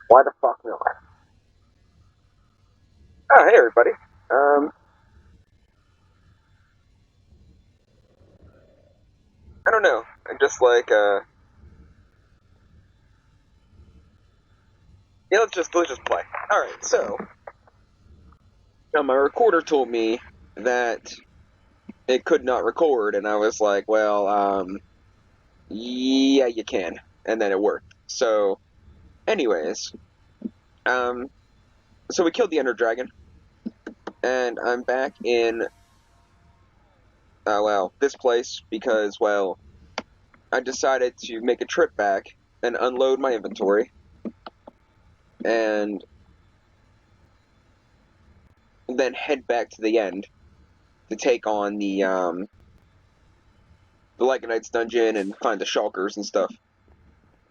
Why the fuck not? Oh, hey everybody. Um, I don't know. I just yeah, let's just play. All right. So, my recorder told me that it could not record, and I was like, well, yeah, you can, and then it worked. So, anyways, um, so we killed the Ender Dragon, and I'm back in well, this place because I decided to make a trip back and unload my inventory, and then head back to the end to take on the Lycanites dungeon and find the shulkers and stuff.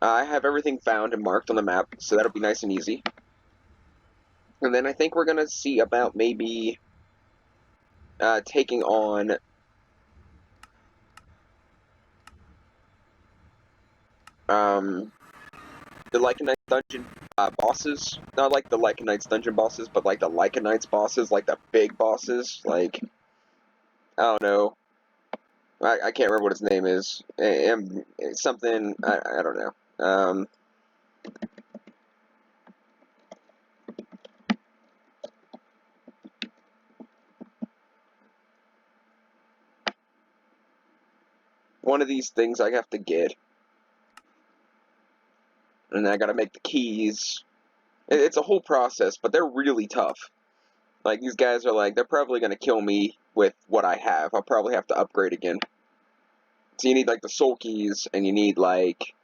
I have everything found and marked on the map, so that'll be nice and easy. And then I think we're gonna see about maybe taking on um, the Lycanites dungeon bosses. Not like the Lycanites dungeon bosses, but like the Lycanites bosses, like the big bosses. Like, I don't know. I can't remember what his name is. Something, I don't know. One of these things I have to get. And then I gotta make the keys. It's a whole process, but they're really tough. Like, these guys are like, they're probably gonna kill me with what I have. I'll probably have to upgrade again. So you need, like, the soul keys, and you need, like,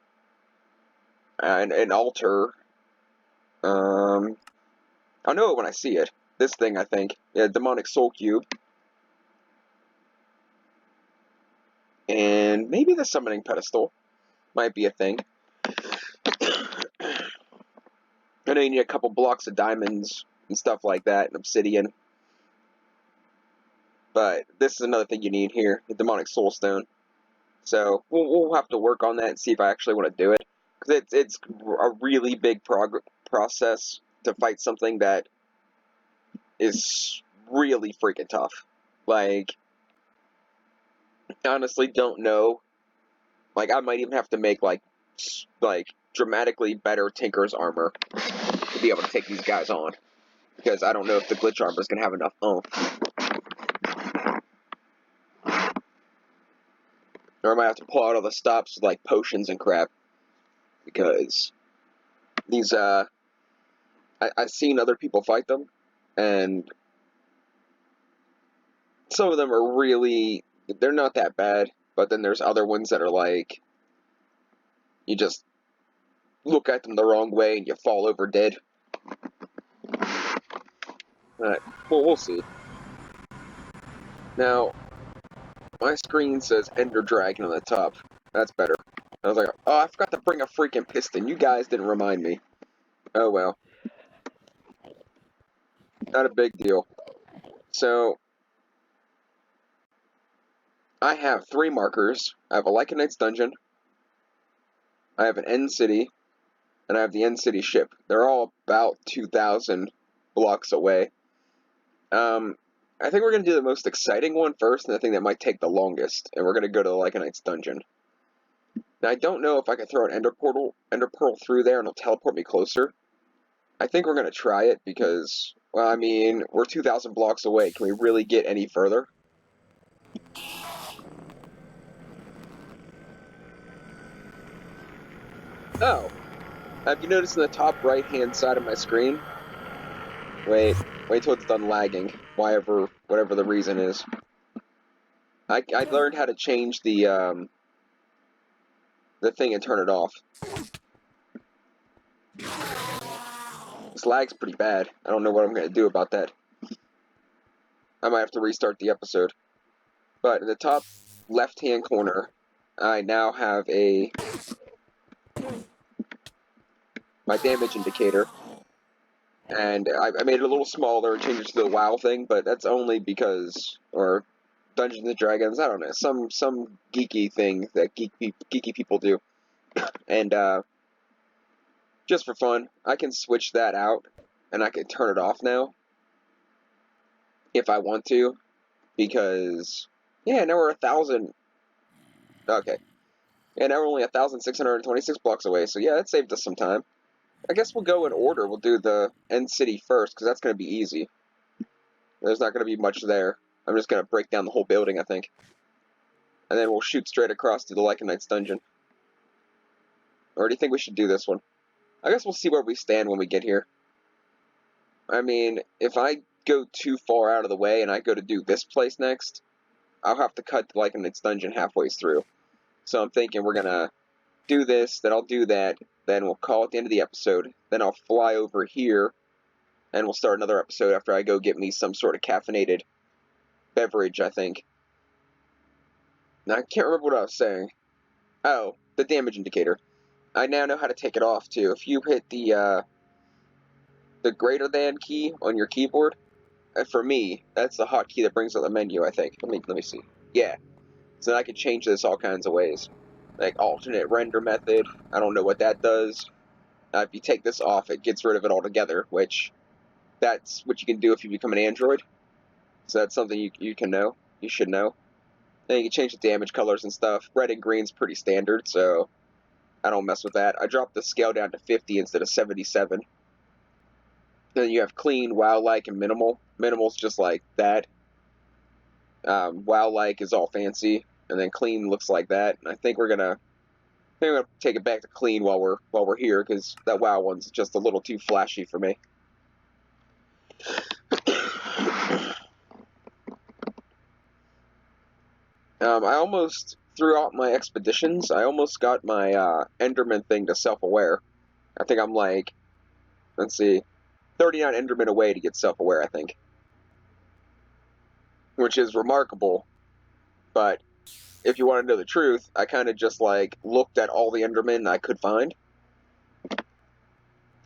an altar. I'll know it when I see it. This thing, I think. Yeah, demonic soul cube. And maybe the summoning pedestal might be a thing. I know you need a couple blocks of diamonds and stuff like that, and obsidian. But this is another thing you need here, the demonic soul stone. So we'll have to work on that and see if I actually want to do it. Because it's a really big process to fight something that is really freaking tough. Like, I honestly don't know. Like, I might even have to make, like dramatically better Tinker's armor to be able to take these guys on. Because I don't know if the glitch armor is going to have enough oomph. Or I might have to pull out all the stops with, like, potions and crap. Because these, I've seen other people fight them, and some of them are really, they're not that bad, but then there's other ones that are like, you just look at them the wrong way and you fall over dead. Alright, well, we'll see. Now, my screen says Ender Dragon on the top. That's better. I was like, oh, I forgot to bring a freaking piston. You guys didn't remind me. Oh well. Not a big deal. So, I have 3 markers. I have a Lycanites dungeon, I have an End City, and I have the End City ship. They're all about 2,000 blocks away. I think we're going to do the most exciting one first, and the thing that might take the longest, and we're going to go to the Lycanite's dungeon. Now, I don't know if I can throw an Ender Pearl through there and it'll teleport me closer. I think we're going to try it because, well, I mean, we're 2,000 blocks away. Can we really get any further? Oh, have you noticed in the top right-hand side of my screen? Wait till it's done lagging, whatever the reason is. I learned how to change the thing and turn it off. This lag's pretty bad. I don't know what I'm going to do about that. I might have to restart the episode. But in the top left-hand corner, I now have my damage indicator. And I made it a little smaller and changed it to the WoW thing, but that's only because, or Dungeons and Dragons, I don't know, some geeky thing that geeky people do. And just for fun, I can switch that out, and I can turn it off now, if I want to, because, yeah, now we're 1,000, okay, yeah, now we're only 1,626 blocks away, so yeah, that saved us some time. I guess we'll go in order. We'll do the end city first, because that's going to be easy. There's not going to be much there. I'm just going to break down the whole building, I think. And then we'll shoot straight across to the Lycanite's dungeon. Or do you think we should do this one? I guess we'll see where we stand when we get here. I mean, if I go too far out of the way and I go to do this place next, I'll have to cut the Lycanite's dungeon halfway through. So I'm thinking we're going to do this, then I'll do that, then we'll call it the end of the episode. Then I'll fly over here, and we'll start another episode after I go get me some sort of caffeinated beverage, I think. Now, I can't remember what I was saying. Oh, the damage indicator. I now know how to take it off, too. If you hit the greater than key on your keyboard, for me, that's the hotkey that brings up the menu, I think. Let me see. Yeah. So then I can change this all kinds of ways. Like alternate render method. I don't know what that does. If you take this off, it gets rid of it altogether, which that's what you can do if you become an android. So that's something you can know. You should know. Then you can change the damage colors and stuff. Red and green's pretty standard, so I don't mess with that. I dropped the scale down to 50 instead of 77. Then you have clean, WoW-like, and minimal. Minimal's just like that. WoW-like is all fancy, and then clean looks like that. And I think we're gonna take it back to clean while we're here, because that WoW one's just a little too flashy for me. I almost, throughout my expeditions, I almost got my Enderman thing to self-aware. I think I'm like, let's see, 39 Enderman away to get self-aware, I think. Which is remarkable, but if you want to know the truth, I kind of just like looked at all the Endermen I could find,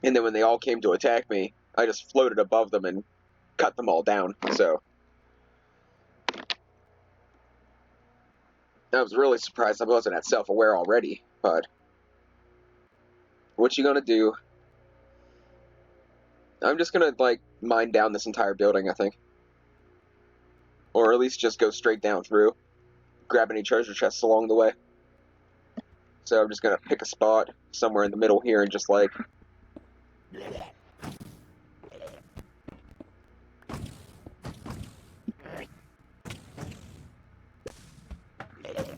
and then when they all came to attack me, I just floated above them and cut them all down, so I was really surprised I wasn't at self-aware already, but what you gonna do? I'm just gonna, like, mine down this entire building, I think. Or at least just go straight down through, grab any treasure chests along the way. So I'm just gonna pick a spot somewhere in the middle here and just, like...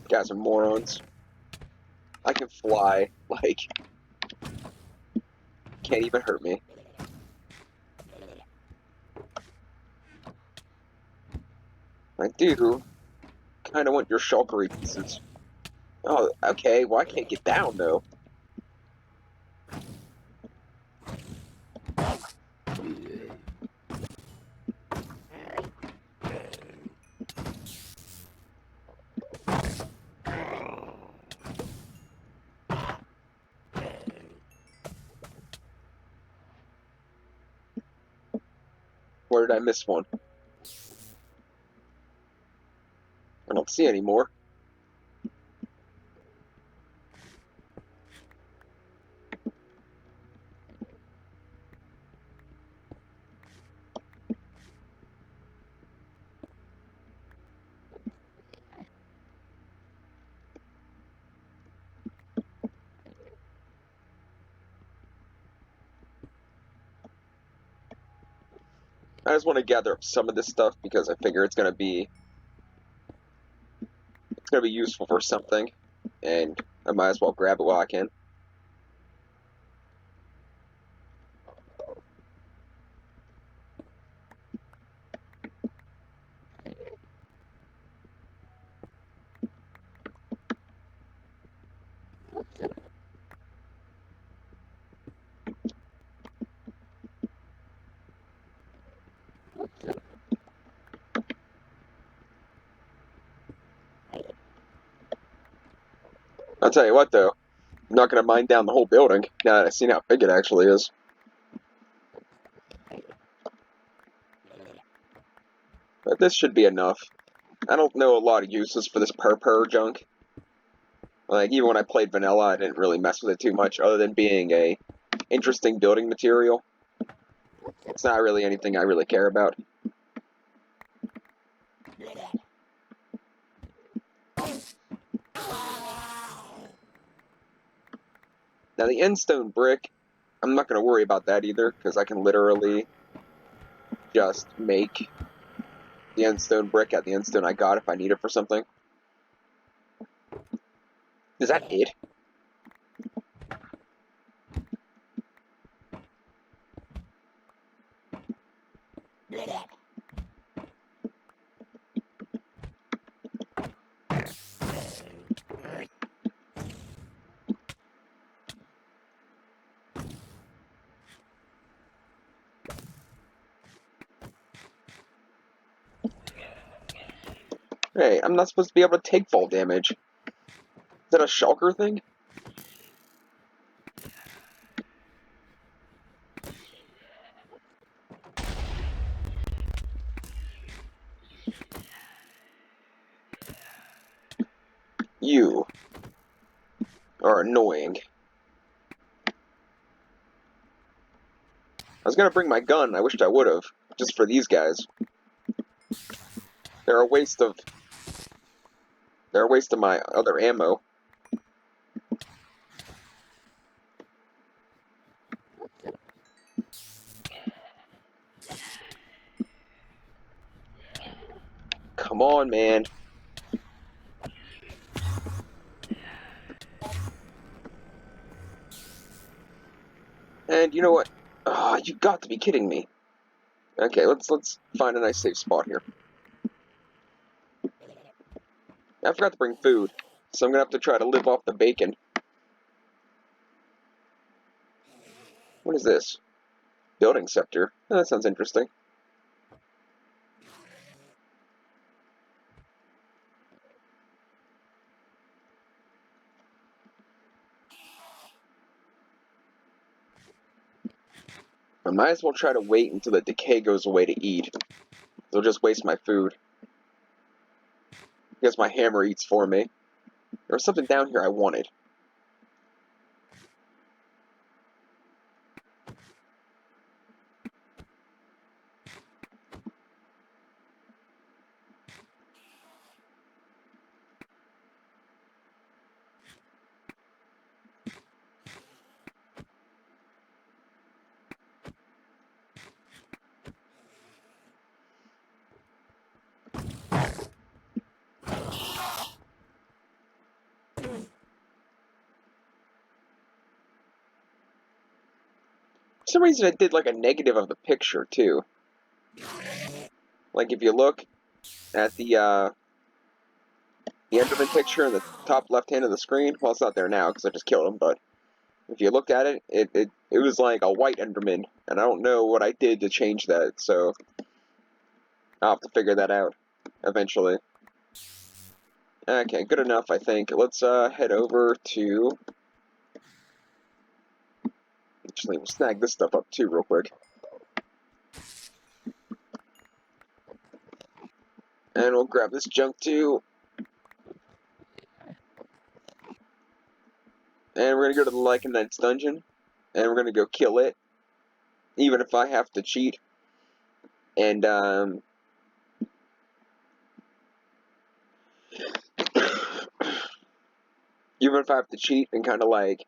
Guys are morons. I can fly, like... Can't even hurt me. I do kind of want your shulkery pieces. Oh, okay, well I can't get down, though. Where did I miss one? I don't see any more. I just want to gather up some of this stuff because I figure it's gonna be useful for something, and I might as well grab it while I can. I'll tell you what, though, I'm not gonna mine down the whole building now that I've seen how big it actually is. But this should be enough. I don't know a lot of uses for this purr junk. Like, even when I played vanilla, I didn't really mess with it too much, other than being a interesting building material. It's not really anything I really care about. Now the endstone brick, I'm not going to worry about that either, because I can literally just make the endstone brick at the endstone I got if I need it for something. Is that it? Hey, I'm not supposed to be able to take fall damage. Is that a shulker thing? You are annoying. I was gonna bring my gun, I wished I would've. Just for these guys. They're a waste of my other ammo. Come on, man. And you know what? Oh, you got to be kidding me. Okay, let's find a nice safe spot here. I forgot to bring food, so I'm gonna have to try to live off the bacon. What is this? Building sector. Oh, that sounds interesting. I might as well try to wait until the decay goes away to eat. It'll just waste my food. Because my hammer eats for me. There was something down here I wanted. For some reason it did like a negative of the picture too. Like if you look at the Enderman picture in the top left hand of the screen, well, it's not there now because I just killed him, but if you looked at it, it was like a white Enderman, and I don't know what I did to change that, so I'll have to figure that out eventually. Okay, good enough, I think. Let's head over to... Actually, we'll snag this stuff up too real quick. And we'll grab this junk too. And we're gonna go to the Lycanite's dungeon, and we're gonna go kill it, even if I have to cheat. And even if I have to cheat and kind of like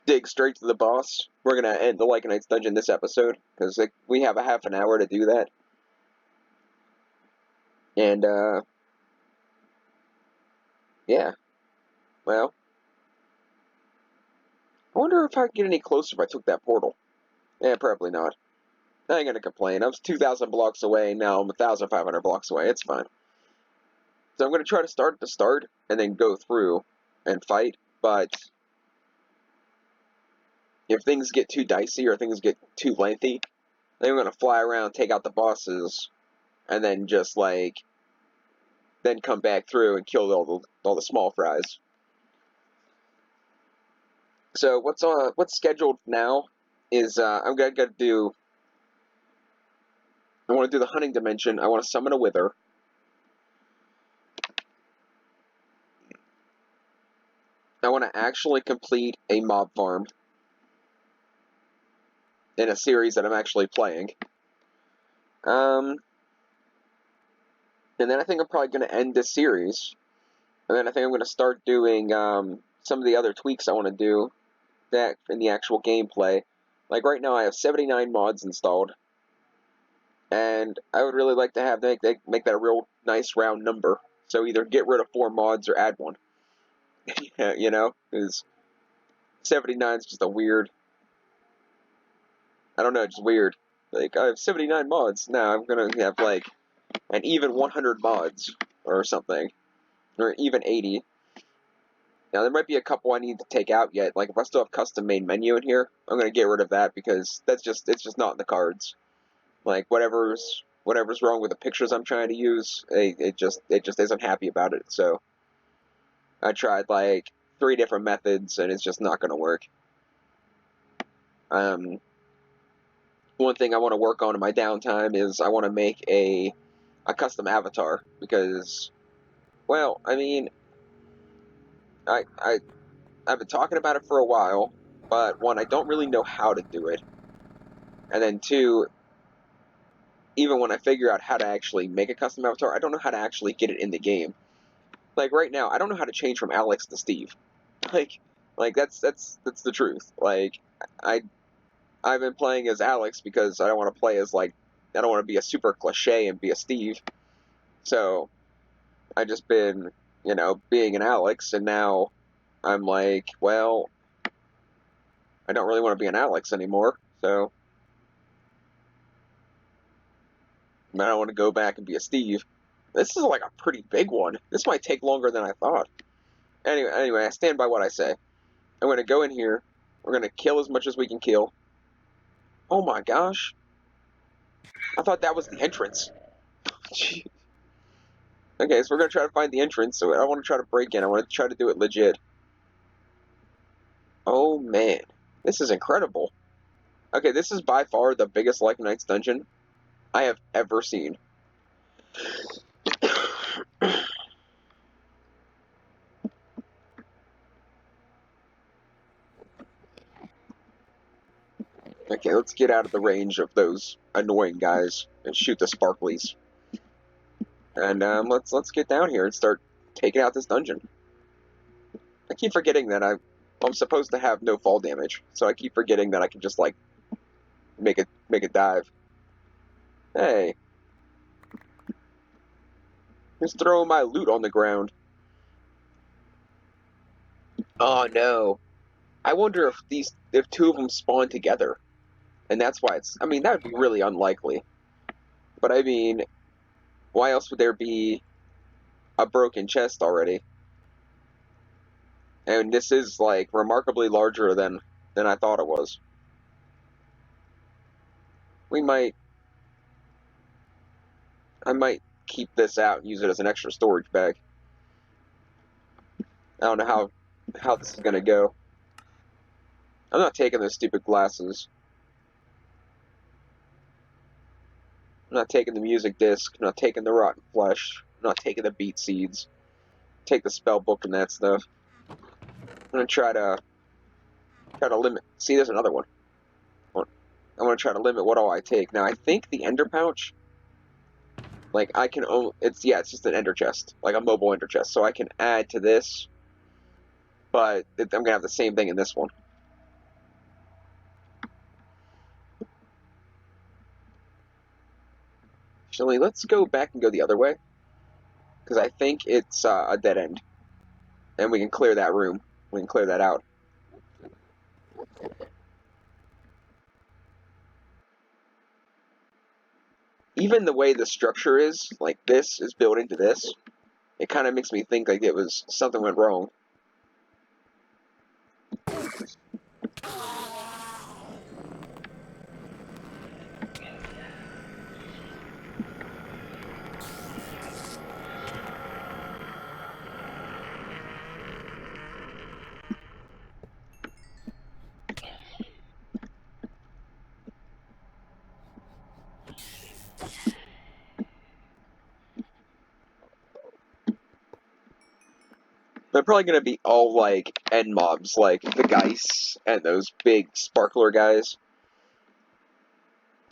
dig straight to the boss, we're gonna end the Lycanite's dungeon this episode because like, we have a half an hour to do that. And yeah, well, I wonder if I could get any closer if I took that portal. Yeah, probably not. I ain't gonna complain. I was 2,000 blocks away, now I'm 1,500 blocks away. It's fine. So I'm gonna try to start at the start and then go through and fight, but if things get too dicey or things get too lengthy, then I'm gonna fly around, take out the bosses, and then just like then come back through and kill all the small fries. So what's scheduled now is I'm gonna do. I want to do the hunting dimension. I want to summon a wither. I want to actually complete a mob farm. in a series that I'm actually playing. And then I think I'm probably going to end this series. And then I think I'm going to start doing some of the other tweaks I want to do that in the actual gameplay. Like right now I have 79 mods installed. And I would really like to have make that a real nice round number. So either get rid of 4 mods or add one. You know? Because 79 is just a weird... I don't know, just weird. Like, I have 79 mods. Now I'm going to have like an even 100 mods or something. Or even 80. Now, there might be a couple I need to take out yet. Like, if I still have custom main menu in here, I'm going to get rid of that because it's just not in the cards. Like, whatever's wrong with the pictures I'm trying to use, it just isn't happy about it. So, I tried, like, 3 different methods, and it's just not going to work. One thing I want to work on in my downtime is I want to make a custom avatar, because, well, I mean, I've been talking about it for a while, but 1, I don't really know how to do it, and then 2, even when I figure out how to actually make a custom avatar, I don't know how to actually get it in the game. Like right now, I don't know how to change from Alex to Steve. Like that's the truth. Like I've been playing as Alex because I don't want to play as I don't want to be a super cliche and be a Steve. So I just been, being an Alex, and now I'm like, well, I don't really want to be an Alex anymore. So I don't want to go back and be a Steve. This is like a pretty big one. This might take longer than I thought. Anyway, I stand by what I say. I'm going to go in here. We're going to kill as much as we can kill. Oh my gosh. I thought that was the entrance. Okay, so we're going to try to find the entrance. So I want to try to break in. I want to try to do it legit. Oh man. This is incredible. Okay, this is by far the biggest Like Knights dungeon I have ever seen. Okay, let's get out of the range of those annoying guys and shoot the sparklies. And let's get down here and start taking out this dungeon. I keep forgetting that I'm supposed to have no fall damage, so I keep forgetting that I can just like make a dive. Hey, who's throwing my loot on the ground? Oh no! I wonder if 2 of them spawn together, and that's why it's. I mean, that would be really unlikely. But I mean, why else would there be a broken chest already? And this is like remarkably larger than I thought it was. I might keep this out and use it as an extra storage bag. I don't know how this is gonna go. I'm not taking those stupid glasses. I'm not taking the music disc. I'm not taking the rotten flesh. I'm not taking the beet seeds. Take the spell book and that stuff. I'm gonna try to limit. See, there's another one. I want to try to limit what all I take. Now I think the ender pouch, like I can only. It's just an ender chest, like a mobile ender chest. So I can add to this, but I'm gonna have the same thing in this one. Actually, let's go back and go the other way, because I think it's a dead end, and we can clear that room. We can clear that out. Even the way the structure is, like this is built into this, it kind of makes me think like it was something went wrong. They're probably gonna be all like end mobs, like the Geis and those big sparkler guys.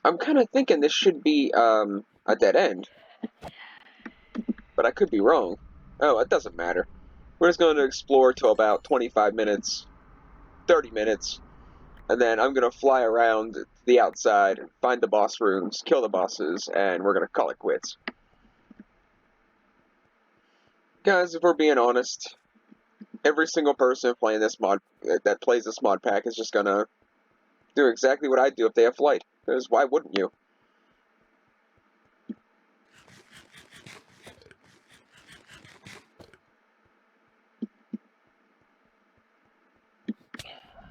I'm kind of thinking this should be a dead end, but I could be wrong. Oh, it doesn't matter. We're just going to explore till about 25 minutes, 30 minutes, and then I'm going to fly around to the outside, find the boss rooms, kill the bosses, and we're going to call it quits. Guys, if we're being honest, every single person playing this mod that plays this mod pack is just going to do exactly what I do if they have flight. Because why wouldn't you?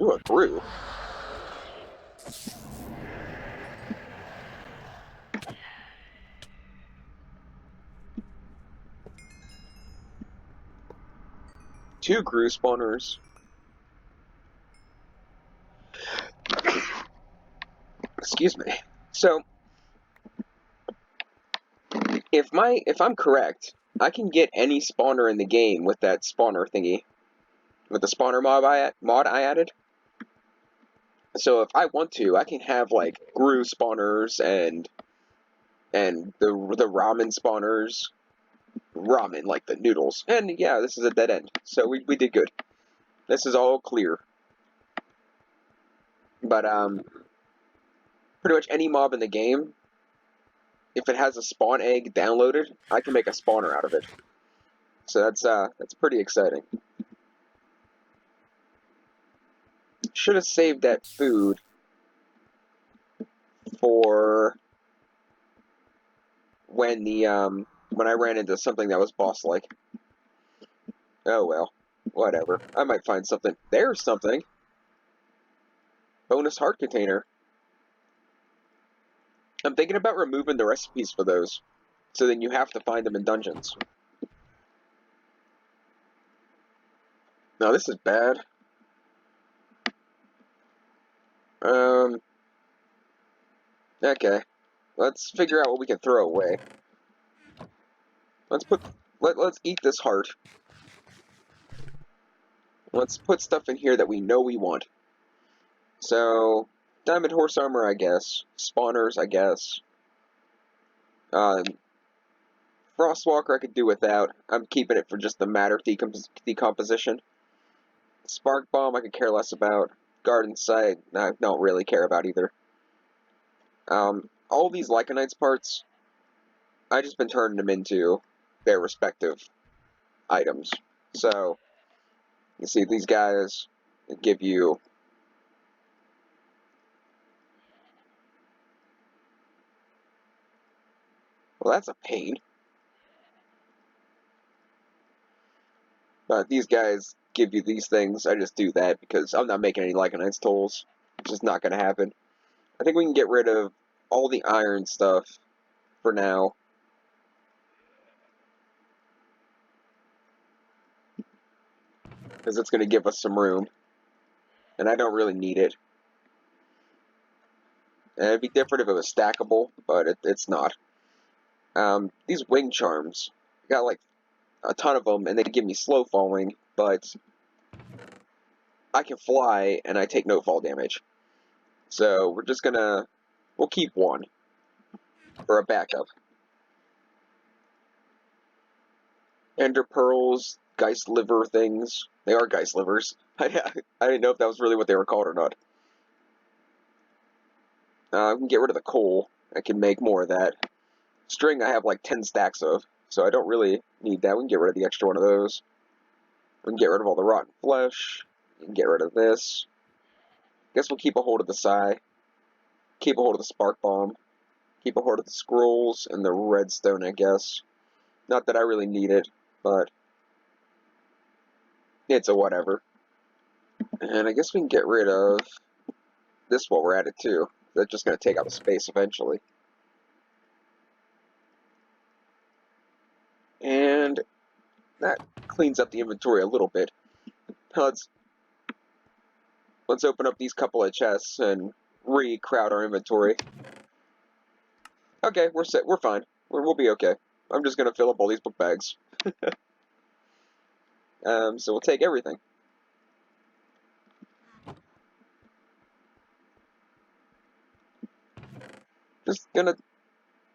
Ooh, a Gru. Two Gru spawners. Excuse me. So, if I'm correct, I can get any spawner in the game with that spawner thingy, with the spawner mod I added. So if I want to, I can have like Gru spawners and the ramen spawners, ramen like the noodles. And yeah, this is a dead end, so we did good. This is all clear. But pretty much any mob in the game, if it has a spawn egg downloaded, I can make a spawner out of it. So that's pretty exciting. Should have saved that food for when when I ran into something that was boss-like. Oh well, whatever. I might find something. There's something. Bonus heart container. I'm thinking about removing the recipes for those, so then you have to find them in dungeons. No, this is bad. Okay. Let's figure out what we can throw away. Let's eat this heart. Let's put stuff in here that we know we want. So, diamond horse armor, I guess. Spawners, I guess. Frostwalker I could do without. I'm keeping it for just the matter decomposition. Spark bomb I could care less about. Garden site I don't really care about either. All these Lycanites parts, I just been turning them into their respective items. So, you see these guys give you well, that's a pain. But these guys give you these things. I just do that because I'm not making any Lycanites tools. It's just not going to happen. I think we can get rid of all the iron stuff for now. Because it's going to give us some room. And I don't really need it. And it'd be different if it was stackable, but it's not. These wing charms, I got like a ton of them, and they give me slow falling, but I can fly, and I take no fall damage. So we're just gonna, we'll keep one for a backup. Ender pearls, Geist liver things. They are Geist livers. I didn't know if that was really what they were called or not. I can get rid of the coal. I can make more of that. String I have like 10 stacks of, so I don't really need that. We can get rid of the extra one of those. We can get rid of all the rotten flesh. We can get rid of this. Guess we'll keep a hold of the Psy. Keep a hold of the Spark Bomb. Keep a hold of the Scrolls and the Redstone, I guess. Not that I really need it, but it's a whatever. And I guess we can get rid of this while we're at it too. That's just going to take up space eventually. And that cleans up the inventory a little bit. Let's open up these couple of chests and re-crowd our inventory. Okay, we're set. We're fine. We'll be okay. I'm just going to fill up all these book bags. So we'll take everything. Just gonna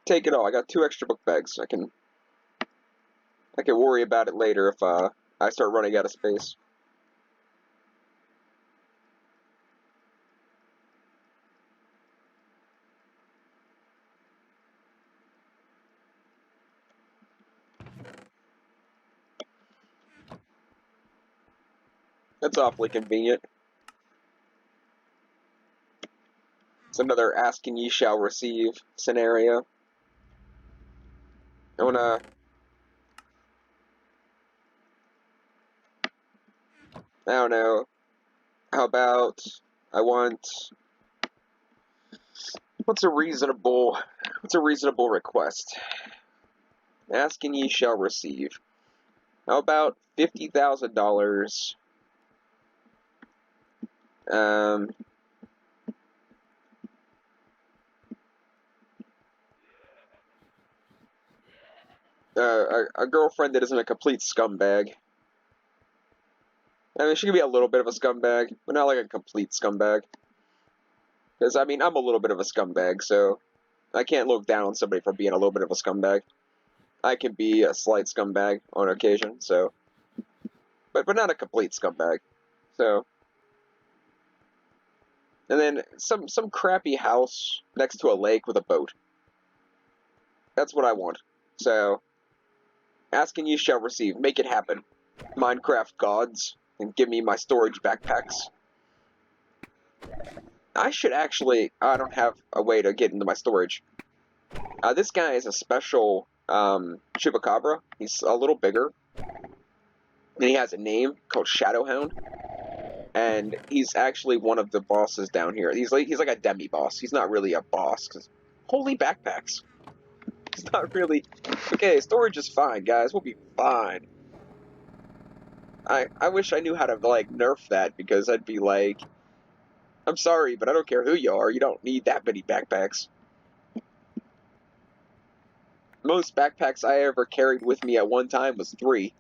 take it all. I got 2 extra book bags. I can worry about it later if I start running out of space. That's awfully convenient. It's another ask and ye shall receive scenario. I wanna. I don't know. How about I want. What's a reasonable request? Ask and ye shall receive. How about $50,000? Um, a girlfriend that isn't a complete scumbag. I mean, she can be a little bit of a scumbag, but not like a complete scumbag. Because, I mean, I'm a little bit of a scumbag, so I can't look down on somebody for being a little bit of a scumbag. I can be a slight scumbag on occasion, so. But not a complete scumbag. So. And then some crappy house next to a lake with a boat. That's what I want. So, ask and you shall receive. Make it happen. Minecraft gods, and give me my storage backpacks. I should actually. I don't have a way to get into my storage. This guy is a special chupacabra. He's a little bigger. And he has a name called Shadowhound. And he's actually one of the bosses down here. He's like a demi-boss. He's not really a boss. Holy backpacks. It's not really... Okay, storage is fine, guys. We'll be fine. I wish I knew how to, like, nerf that, because I'd be like... I'm sorry, but I don't care who you are. You don't need that many backpacks. Most backpacks I ever carried with me at one time was 3.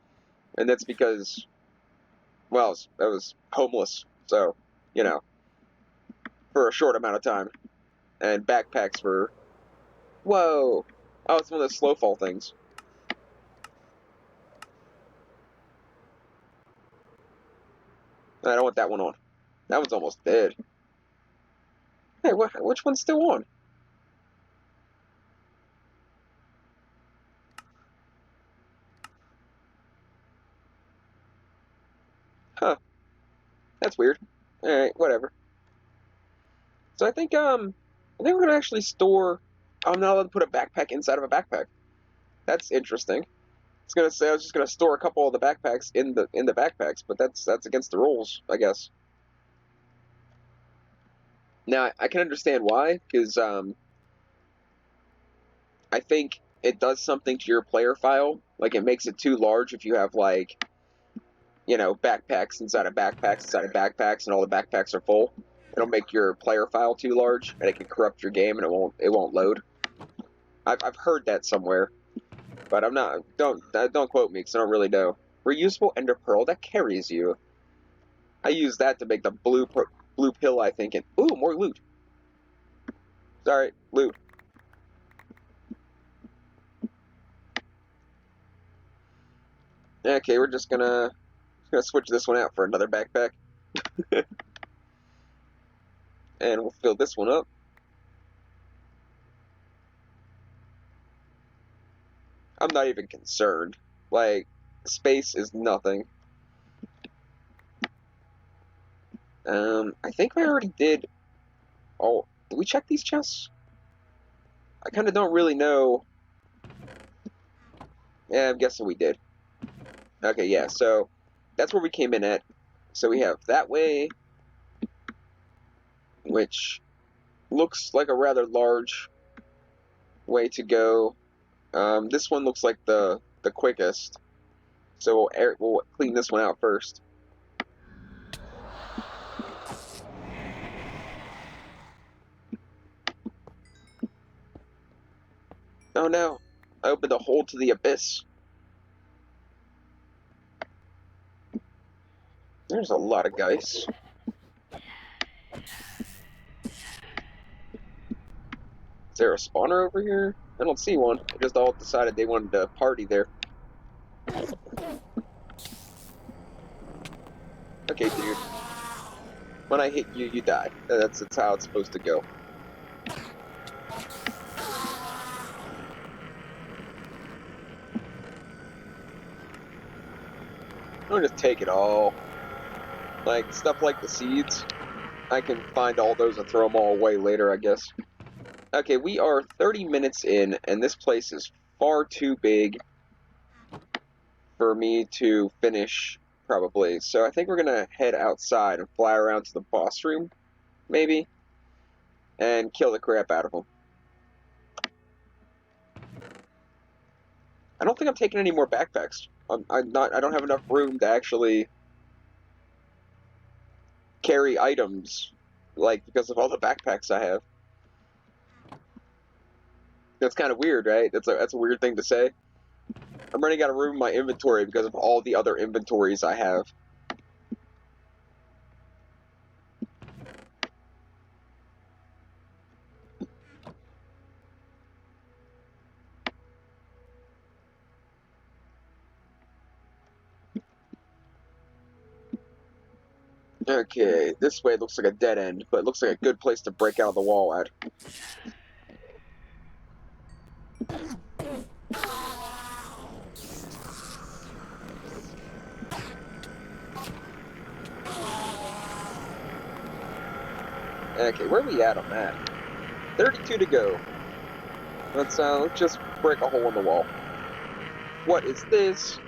And that's because... Well, I was homeless. So, you know... For a short amount of time. And backpacks were... Whoa! Oh, it's one of those slow fall things. I don't want that one on. That one's almost dead. Hey, which one's still on? Huh. That's weird. Alright, whatever. So I think we're gonna actually store... I'm not allowed to put a backpack inside of a backpack. That's interesting. It's gonna say I was just gonna store a couple of the backpacks in the backpacks, but that's against the rules, I guess. Now I can understand why, because I think it does something to your player file. Like it makes it too large if you have like, you know, backpacks inside of backpacks inside of backpacks, and all the backpacks are full. It'll make your player file too large, and it can corrupt your game, and it won't load. I've heard that somewhere, but I'm not. Don't quote me, because I don't really know. Reusable ender pearl that carries you. I use that to make the blue pill, I think. And ooh, more loot. Sorry, loot. Okay, we're just gonna switch this one out for another backpack, and we'll fill this one up. I'm not even concerned. Like, space is nothing. I think I already did. Oh, did we check these chests? I kind of don't really know. Yeah, I'm guessing we did. Okay, yeah, so that's where we came in at. So we have that way, which looks like a rather large way to go. This one looks like the quickest. So we'll clean this one out first. Oh no, I opened a hole to the abyss. There's a lot of guys. there a spawner over here? I don't see one. They just all decided they wanted to party there. Okay, dude. When I hit you, you die. That's how it's supposed to go. I'm gonna just take it all. Like, stuff like the seeds, I can find all those and throw them all away later, I guess. Okay, we are 30 minutes in, and this place is far too big for me to finish, probably. So I think we're gonna head outside and fly around to the boss room, maybe, and kill the crap out of them. I don't think I'm taking any more backpacks. I don't have enough room to actually carry items, like, because of all the backpacks I have. That's kind of weird, right? That's a weird thing to say. I'm running out of room in my inventory because of all the other inventories I have. Okay, this way looks like a dead end, but it looks like a good place to break out of the wall at. Okay, where are we at on that? 32 to go. Let's just break a hole in the wall. What is this?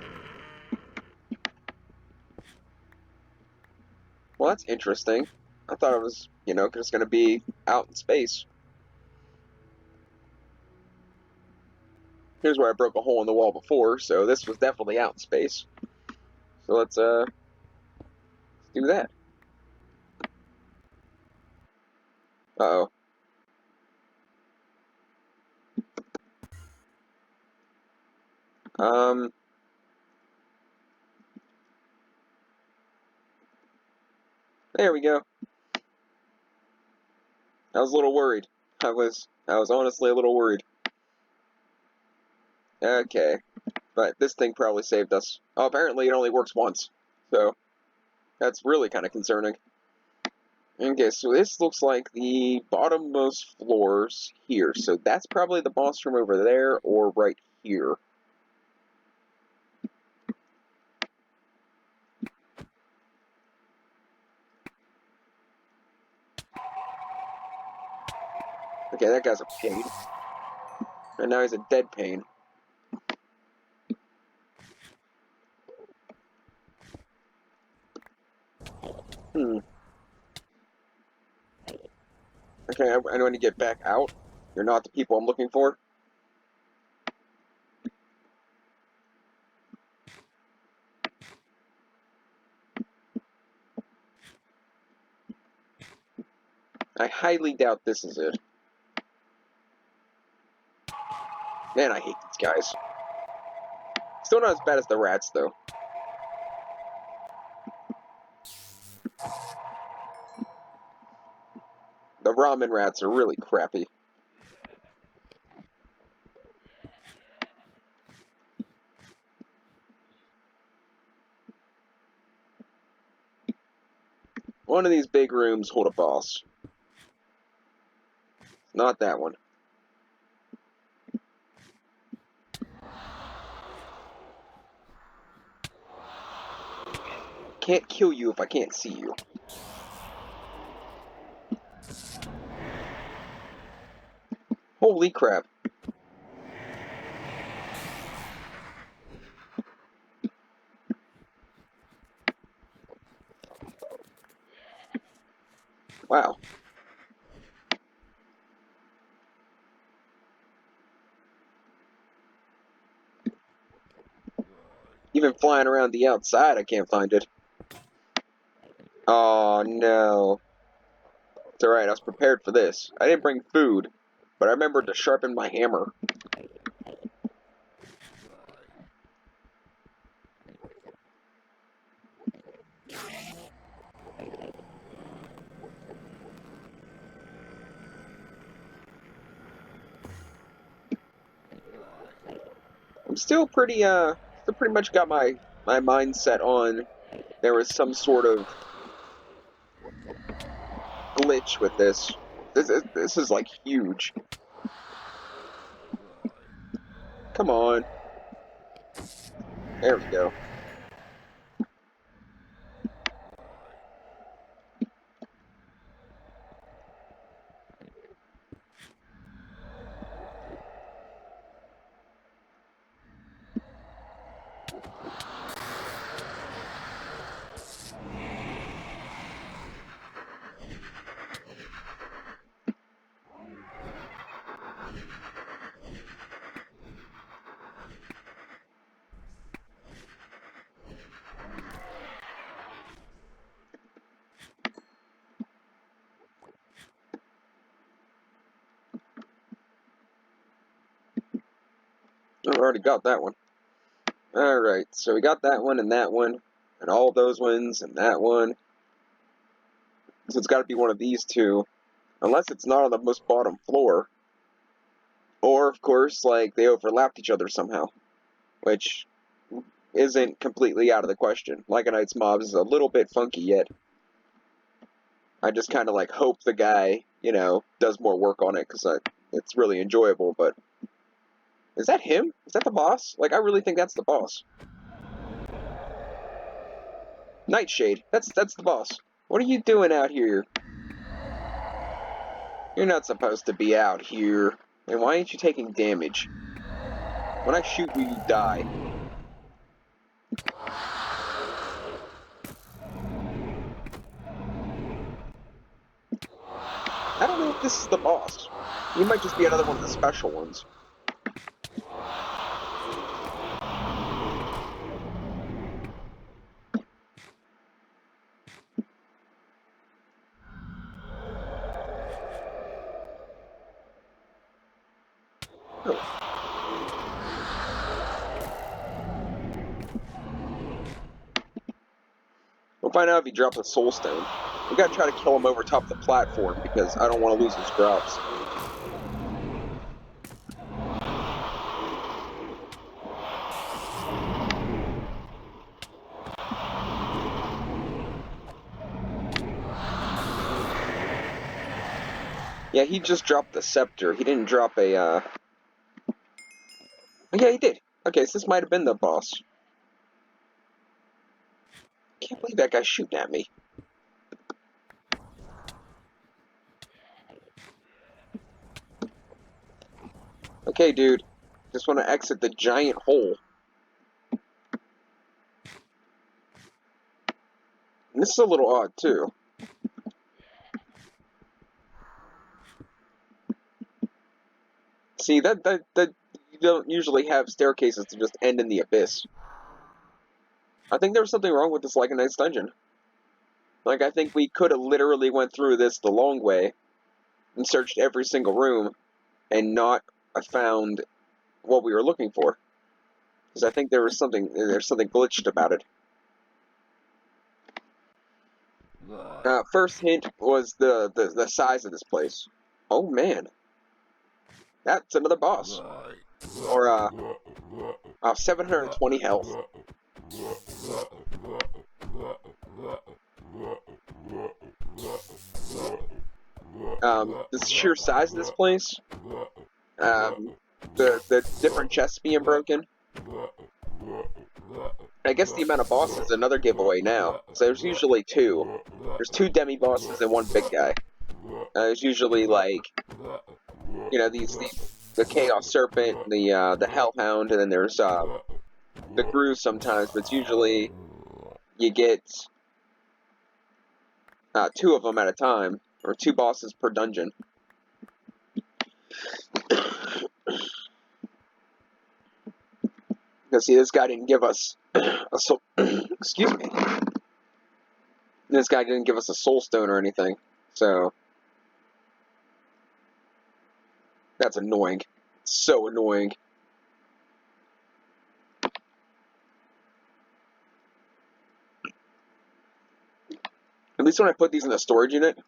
Well, that's interesting. I thought it was, just gonna be out in space. Here's where I broke a hole in the wall before, so this was definitely out in space. So let's do that. Uh-oh. There we go. I was a little worried. I was honestly a little worried. Okay. But this thing probably saved us. Oh, apparently it only works once. So, that's really kind of concerning. Okay, so this looks like the bottommost floors here. So that's probably the boss room over there or right here. Okay, that guy's a pain. And now he's a dead pain. Okay, I need to get back out. You're not the people I'm looking for. I highly doubt this is it. Man, I hate these guys. Still not as bad as the rats, though. The ramen rats are really crappy. One of these big rooms hold a boss. Not that one. Can't kill you if I can't see you. Holy crap. Wow. Even flying around the outside, I can't find it. Oh, no. It's alright, I was prepared for this. I didn't bring food, but I remembered to sharpen my hammer. I'm still still pretty much got my mindset on there was some sort of glitch with this. This is like huge. Come on. There we go. I already got that one. Alright, so we got that one, and all those ones, and that one. So it's got to be one of these two, unless it's not on the most bottom floor. Or, of course, like, they overlapped each other somehow, which isn't completely out of the question. Like a Knight's Mobs is a little bit funky yet. I just kind of, like, hope the guy, you know, does more work on it, because it's really enjoyable, but... Is that him? Is that the boss? Like, I really think that's the boss. Nightshade. That's the boss. What are you doing out here? You're not supposed to be out here. And why ain't you taking damage? When I shoot you, you die. I don't know if this is the boss. He might just be another one of the special ones. Oh. We'll find out if he drops a soul stone. We gotta try to kill him over top of the platform because I don't want to lose his drops. Yeah, he just dropped the scepter. He didn't drop a, Oh, yeah, he did. Okay, so this might have been the boss. Can't believe that guy's shooting at me. Okay, dude. Just want to exit the giant hole. And this is a little odd, too. See, that you don't usually have staircases to just end in the abyss. I think there was something wrong with this Like a Knight's dungeon. Like, I think we could have literally went through this the long way and searched every single room and not found what we were looking for. Because I think there's something glitched about it. First hint was the size of this place. Oh man, that's another boss. Or 720 health. The sheer size of this place. The different chests being broken. I guess the amount of bosses is another giveaway now. So there's usually two. There's two demi-bosses and one big guy. There's usually like, you know, the Chaos Serpent, the Hellhound, and then there's the Grue sometimes. But it's usually you get two of them at a time, or two bosses per dungeon. Because see, this guy didn't give us a soul. Excuse me. This guy didn't give us a soul stone or anything, so that's annoying. So annoying. At least when I put these in the storage unit,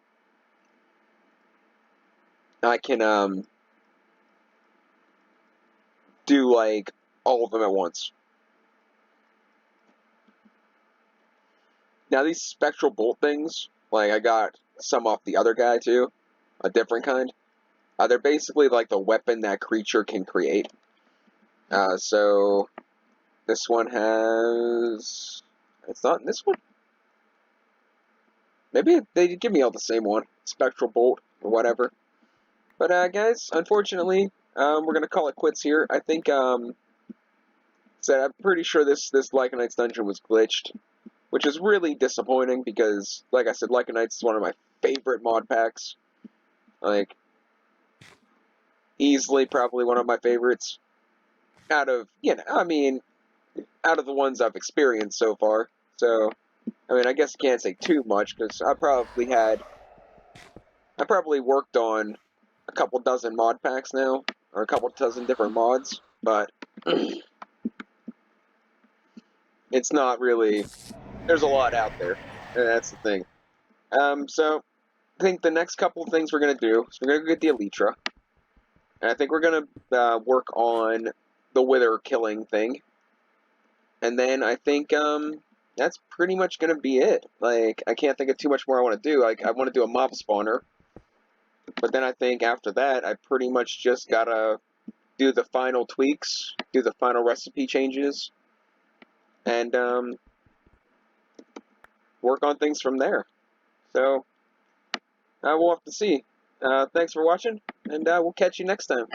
I can do like all of them at once. Now these spectral bolt things, like I got some off the other guy too, a different kind. They're basically like the weapon that creature can create. So this one has. It's not in this one. Maybe they give me all the same one, spectral bolt or whatever. But guys, unfortunately, we're gonna call it quits here. I think I'm pretty sure this Lycanite's dungeon was glitched, which is really disappointing because, like I said, Lycanites is one of my favorite mod packs. Like, easily probably one of my favorites out of, out of the ones I've experienced so far. So, I mean, I guess I can't say too much because I probably worked on a couple dozen mod packs now, or a couple dozen different mods, but it's not really, there's a lot out there, and that's the thing. So, I think the next couple of things we're going to do is we're going to get the Elytra, and I think we're going to work on the Wither killing thing, and then I think that's pretty much going to be it. Like, I can't think of too much more I want to do. Like, I want to do a mob spawner, but then I think after that, I pretty much just got to do the final tweaks, do the final recipe changes, and work on things from there. So, we'll have to see. Thanks for watching, and we'll catch you next time.